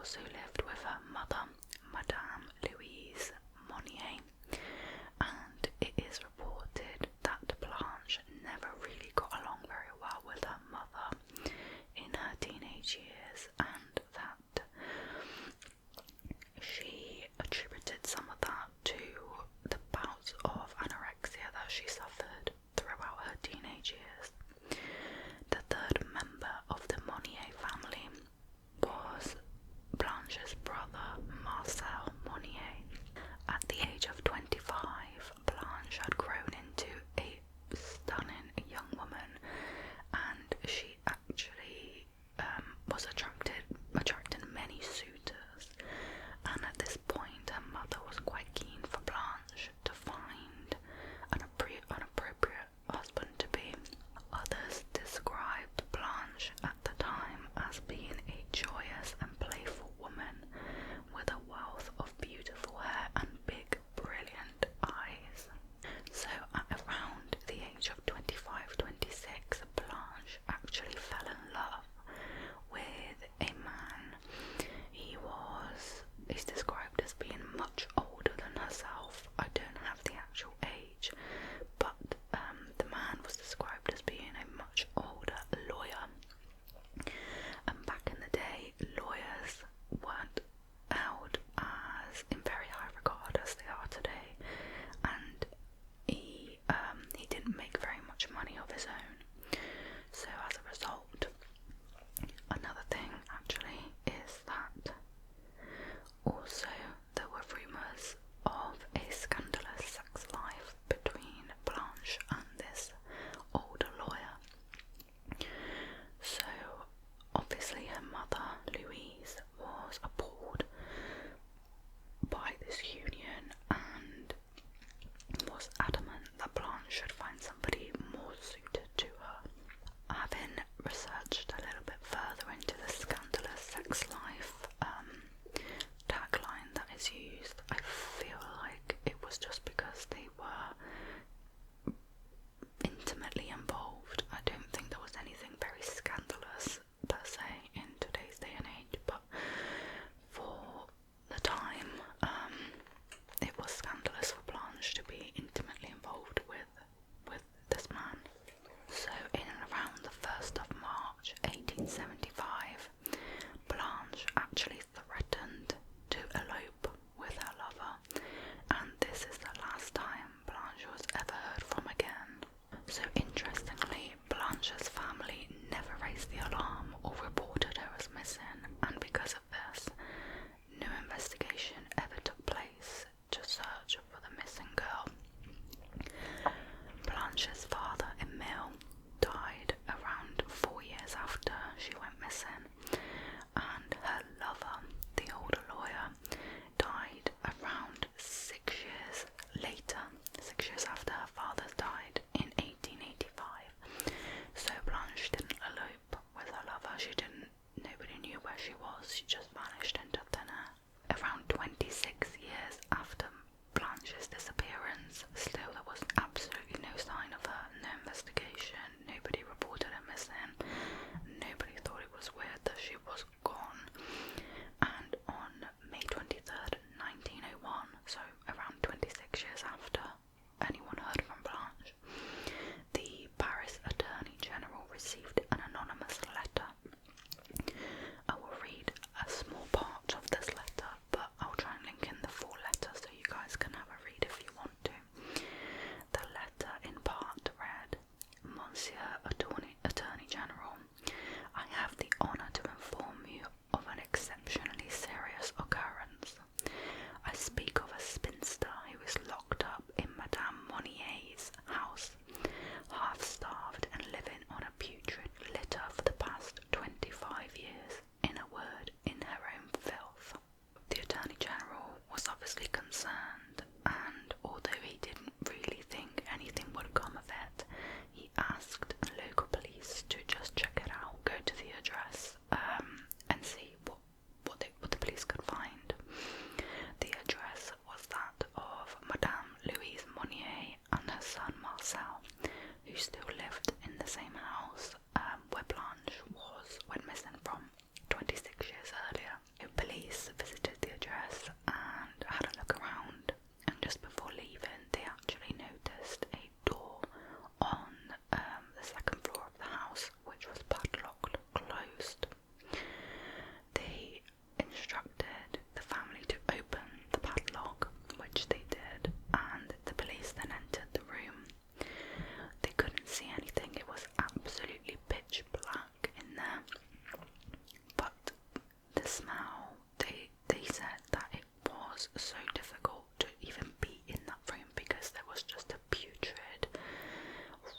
also lived with her mother, Madame Louise Monnier, and it is reported that Blanche never really got along very well with her mother in her teenage years, and that she attributed some of that to the bouts of anorexia that she suffered throughout her teenage years. The third member of the Monnier family was Blanche's brother, Marcel Monnier. At the age of 25, Blanche had grown into a stunning young woman, and she actually was attracting many suitors, and at this point her mother was quite keen for Blanche to find an appropriate husband to be. Others described Blanche at the time as being a joyous and playful woman with a wealth was so difficult to even be in that room because there was just a putrid,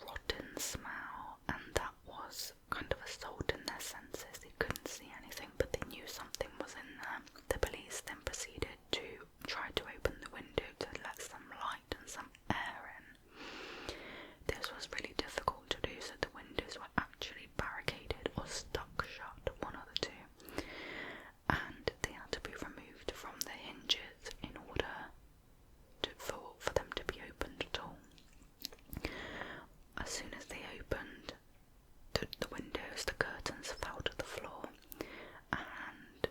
rotten smell, and that was kind of assaulting their senses. They couldn't see anything, but they knew something was in there. The police then proceeded to try to open the window to let some light and some air in. This was really difficult to do, so the windows were actually barricaded or stuck shut, one of the two, and they had to be removed from the hinges in order for them to be opened at all. As soon as they opened the windows, the curtains fell to the floor, and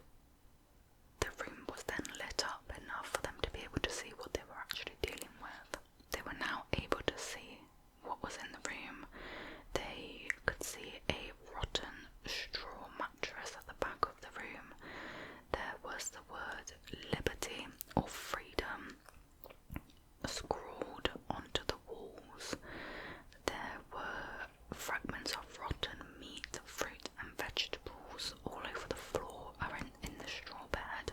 the room was then lit up enough for them to be able to see what they were actually dealing with. They were now able to see what was in the room. They could see a rotten straw mattress at the back of the room. There was the word liberty or freedom scrawled onto the walls. There were fragments of rotten meat, fruit and vegetables all over the floor or in the straw bed.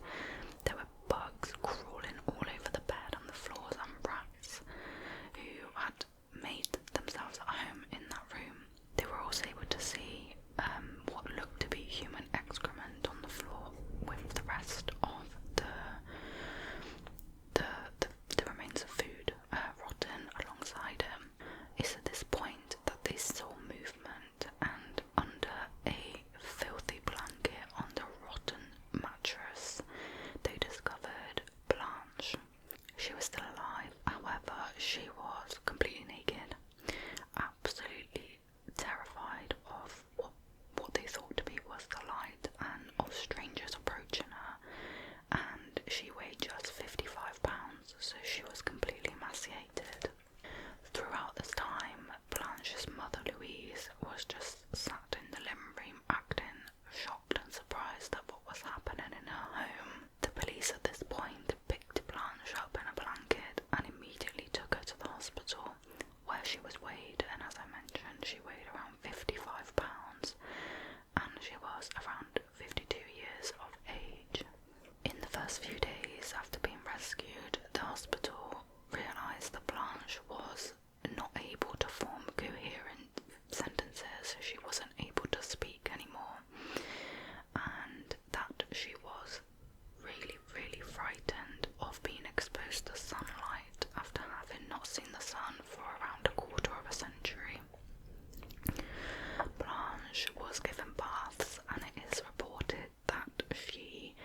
There were bugs crawling all over the bed and the floors, and rats who had made themselves at home in that room. They were also able to see what looked to be human excrement on the floor with the rest of the remains of food rotten alongside him. It's at this point that they saw movement, and under a filthy blanket on the rotten mattress they discovered Blanche. She was still alive, however she was completely naked, absolutely terrified of what they thought to be was the light and of strangers approaching her, and she weighed just 55 pounds, so she was completely emaciated. Throughout this time, Blanche's mother Louise was just sat in the living room acting shocked and surprised at what was happening in her home. The police at this point picked Blanche up in a blanket and immediately took her to the hospital, where she was weighed, and as I mentioned, she weighed around 55 pounds and she was around 52 years of age. In the first few days after being rescued, the hospital realised that Blanche was not able to form coherent sentences. She wasn't able to speak anymore, and that she was really, really frightened of being exposed to sunlight after having not seen the sun for around a quarter of a century. Blanche was given baths, and it is reported that she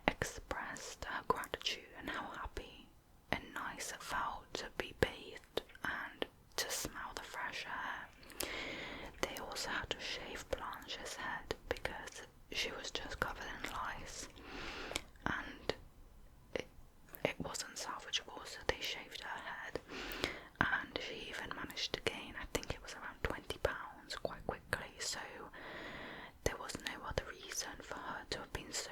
expressed her gratitude and how happy and nice it felt to be bathed and to smell the fresh air. They also had to shave Blanche's head because she was just covered in lice, and it wasn't salvageable, so they shaved her head, and she even managed to gain, I think it was around 20 pounds quite quickly, so there was no other reason for her to have been so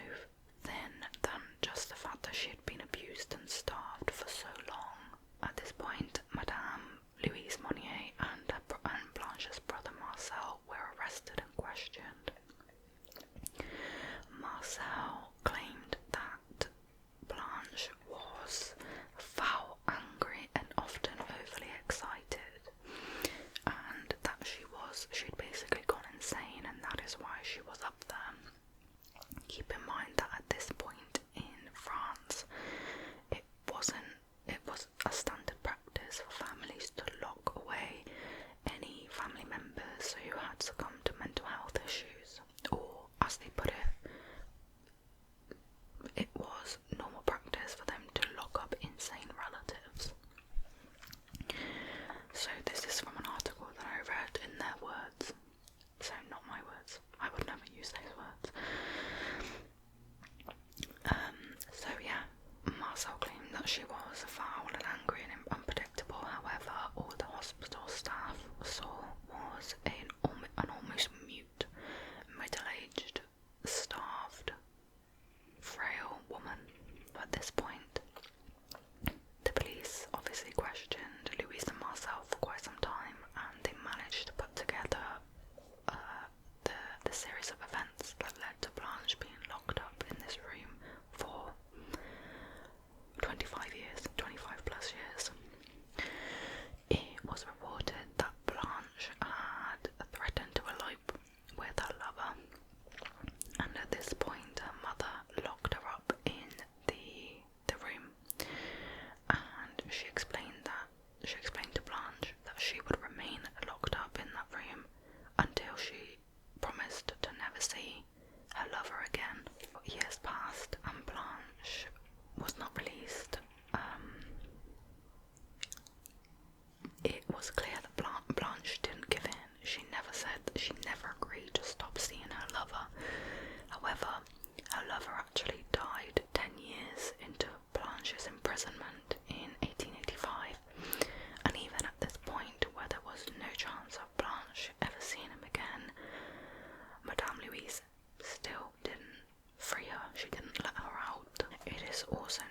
thin than just the fact that she had been abused and starved for so long. At this point, Madame Louise Monnier and Blanche's brother Marcel were arrested and questioned. Marcel claimed that Blanche was foul, angry and often overly excited, and that she'd basically gone insane, and that is why she was up there. Keep in mind that at this point in France, it was a standard practice for families to lock away any family members who had succumbed to mental health issues, or as they put it was normal practice for them to lock up insane relatives. So this is from an article that I read in their words, so not my words. I would never use those words. So yeah, Marcel claimed that she was foul and angry and is also